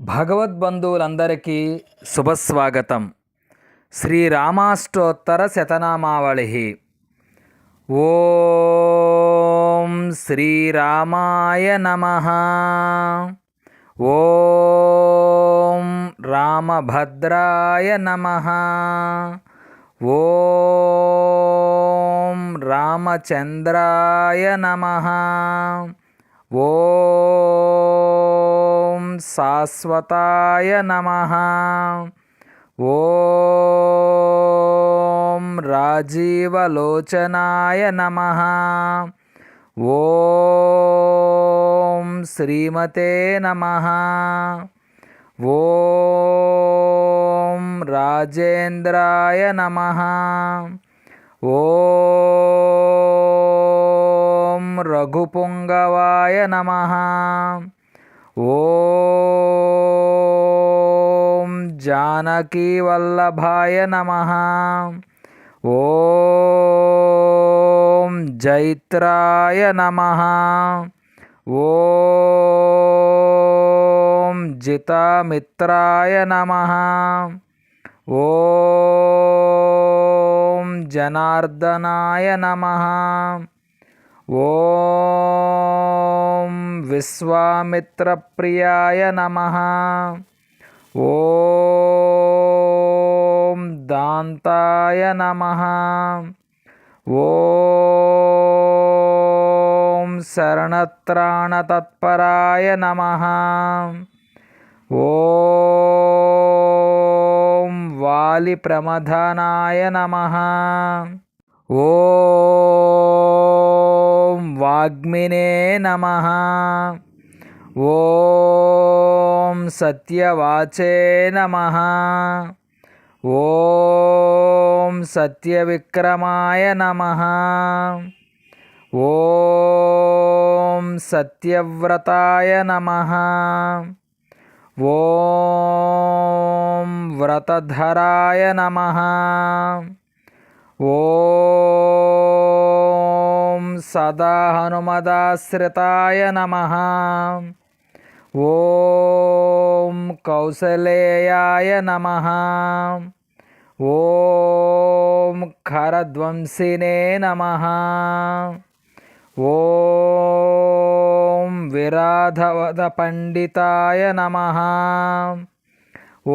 భగవద్బంధువులందరికీ శుభస్వాగతం. శ్రీరామాష్టోత్తర శతనామావళి. ఓం శ్రీరామాయ నమః. ఓం రామభద్రాయ నమః. ఓం రామచంద్రాయ నమః. ఓం శాశ్వతాయ నమః. ఓం రాజీవలోచనాయ నమః. ఓం శ్రీమతే నమః. ఓం రాజేంద్రాయ నమః. ఓం రఘుపుంగవాయ నమః. ఓం జానకీవల్లభాయ నమః. ఓం జైత్రాయ నమః. ఓం జితమిత్రాయ నమః. ఓం జనార్దనాయ నమః. ఓం విశ్వామిత్రప్రియాయ నమః. ఓం దాంతాయ నమః. ఓం శరణత్రాణతత్పరాయ నమః. ఓం వాలిప్రమథనాయ నమః. ఓం వాగ్మినే నమః. ఓం సత్యవాచే నమః. ఓం సత్యవిక్రమాయ నమః. ఓం సత్యవ్రతాయ నమః. ఓం వ్రతధరాయ నమః. ఓం సదా హనుమదాశ్రితాయ నమః. ఓం కౌసలేయాయ నమః. ఓం ఖరధ్వంసినే నమః. ఓం విరాధవద పండితాయ నమః.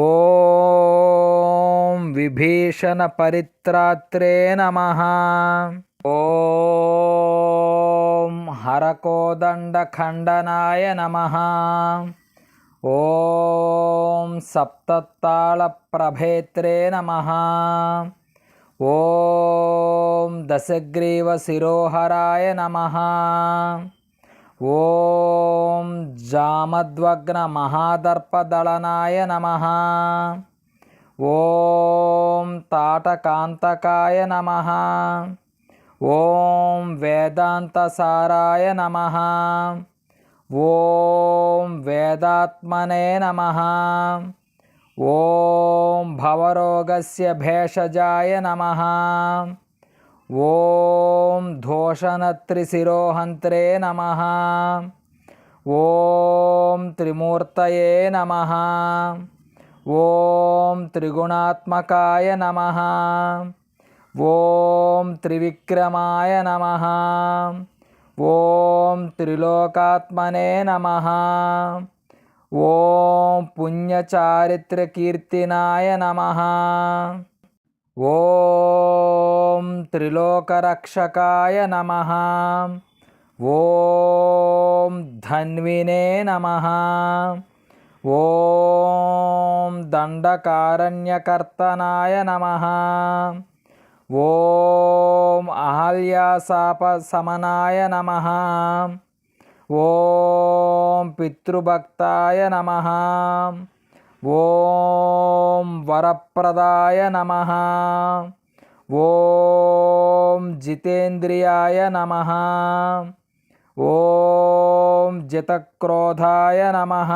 ఓం విభీషణ పరిత్రాత్రే నమః. ఓం హరకోదండ ఖండనాయ నమః. ఓం సప్తతాళ ప్రభేత్రే నమః. ఓం దశగ్రీవ శిరోహరాయ నమః. ఓం జామద్వగ్న మహాదర్పదళనాయ నమః. ఓం తాటకాంతకాయ నమః. ఓం వేదాంతసారాయ నమః. ఓం వేదాత్మనే నమః. ఓం భవరోగస్య భేషజాయ నమః. ఓం ధోషణత్రిశిరోహంత్రే నమః. ఓం త్రిమూర్తయే నమః. ఓం త్రిగుణాత్మకాయ నమః. ఓం త్రివిక్రమాయ నమః. ఓం త్రిలోకాత్మనే నమః. ఓం పుణ్యచారిత్రకీర్తినాయ నమః. ఓం త్రిలోకరక్షకాయ నమః. ఓం ధన్వినే నమః. ఓం దండకారణ్యకర్తనాయ నమః. ఓం అహల్యాశాపశమనాయ నమః. ఓం పితృభక్తాయ నమః. ఓం వరప్రదాయ నమః. ఓం జితేంద్రియాయ నమః. ఓం జితక్రోధాయ నమః.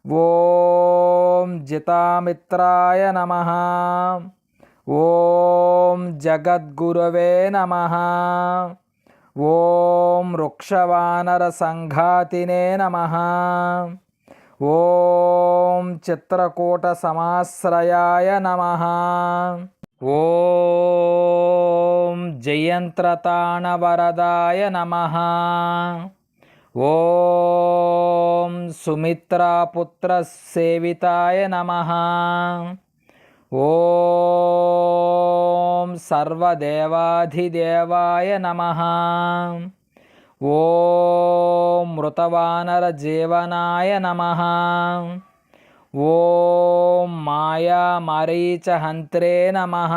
ఓం జితామిత్రాయ నమః. ఓం జగద్గురవే నమః. ఓం వృక్షవానర సంఘాతినే నమః. ఓం చిత్రకూట సమాశ్రయాయ నమః. ఓం జయంత్రతాణవరదాయ నమః. ఓం సుమిత్రాపుత్ర సేవితాయ నమః. ఓం సర్వదేవాధిదేవాయ నమః. ఓం మృతవానరజీవనాయ నమః. ఓం మాయామరీచహంత్రే నమః.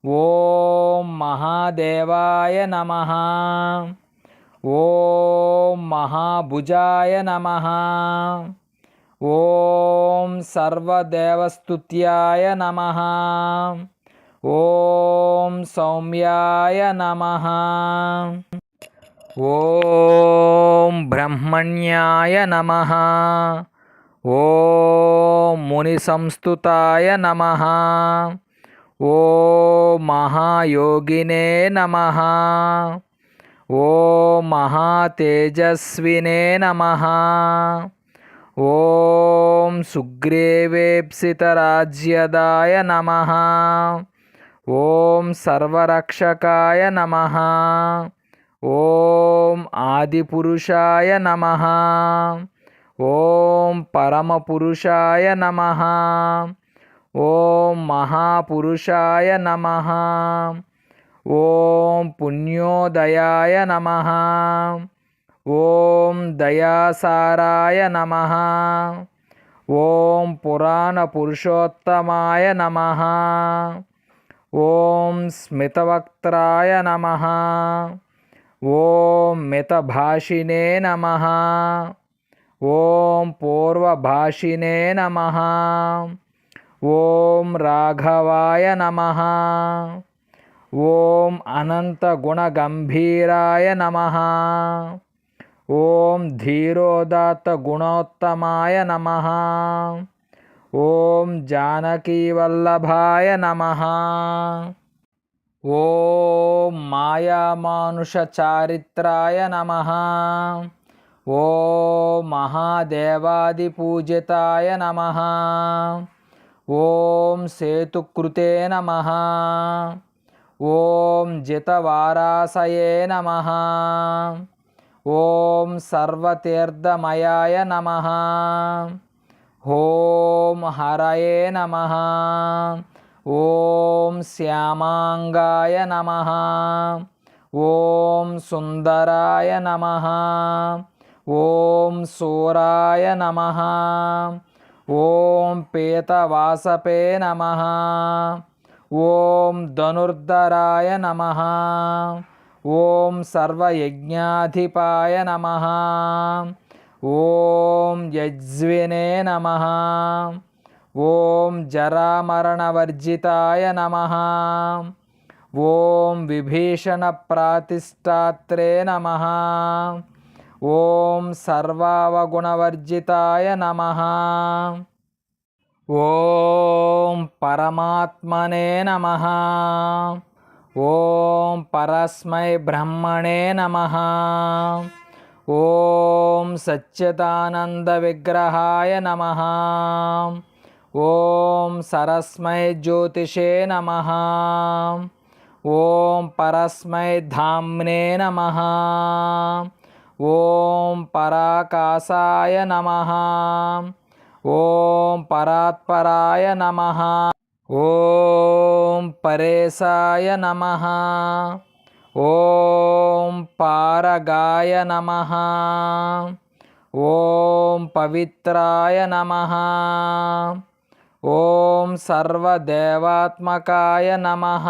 ఓం మహాదేవాయ నమః. ఓం మహాభుజాయ నమః. ఓం సర్వదేవస్తుత్యాయ నమః. ఓం సౌమ్యాయ నమః. ఓం బ్రహ్మణ్యాయ నమః. ఓం మునిసంస్తుతాయ నమః. ఓం మహాయోగినే నమః. ఓం మహాతేజస్వినే నమః. ఓం సుగ్రీవేప్సితరాజ్యదాయ నమః. ఓం సర్వరక్షకాయ నమః. ఓం ఆదిపురుషాయ నమః. ఓం పరమపురుషాయ నమః. ఓం మహాపురుషాయ నమః. ఓం పుణ్యోదయాయ నమః. ఓం దయాసారాయ నమః. ఓం పురాణపురుషోత్తమాయ నమః. ఓం స్మితవక్త్రాయ నమః. ఓం మితభాషినే నమః. ఓం పూర్వభాషినే నమః. ఓం రాఘవాయ నమః. ఓం అనంతగుణగంభీరాయ నమః. ఓం ధీరోదాత్తగుణోత్తమాయ నమః. ఓం జానకీవల్లభాయ నమః. ఓం మాయామానుషచారిత్రాయ నమః. ఓం మహాదేవాదిపూజితాయ నమః. ఓం సేతుకృతే నమః. ఓం జితవారాసయే నమః. ఓం సర్వతీర్థమయాయ నమః. ఓం హరయే నమః. ఓం శ్యామాంగాయ నమః. ఓం సుందరాయ నమః. ఓం శూరాయ నమః. ఓం పీతవాసపే నమః. ఓం ధనుర్ధరాయ నమః. ఓం సర్వయజ్ఞాధిపాయ నమః. ఓం యజ్వినే నమః. ఓం జరామరణవర్జితాయ నమః. ఓం విభీషణప్రాతిష్ఠాత్రే నమః. ఓం సర్వావగుణవర్జితాయ నమః. ఓం పరమాత్మనే నమః. ఓం పరస్మై బ్రహ్మణే నమః. ఓం సచ్చిదానంద విగ్రహాయ నమః. ఓం సరస్మై జ్యోతిషే నమః. ఓం పరస్మై ధామ్నే నమః. ఓం పరాకాశాయ నమః. ఓం పరాత్పరాయ నమః. ఓం పరేశాయ నమః. ఓం పారగాయ నమః. ఓం పవిత్రాయ నమః. ఓం సర్వదేవాత్మకాయ నమః.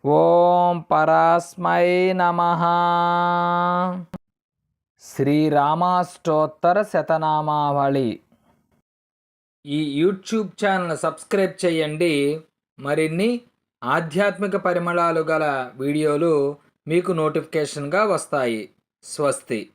ఓం పరాస్మై నమః. శ్రీరామాష్టోత్తర శతనామావళి. ఈ యూట్యూబ్ ఛానల్ సబ్స్క్రైబ్ చేయండి. మరిన్ని ఆధ్యాత్మిక పరిమళాలు గల వీడియోలు మీకు నోటిఫికేషన్గా వస్తాయి. స్వస్తి.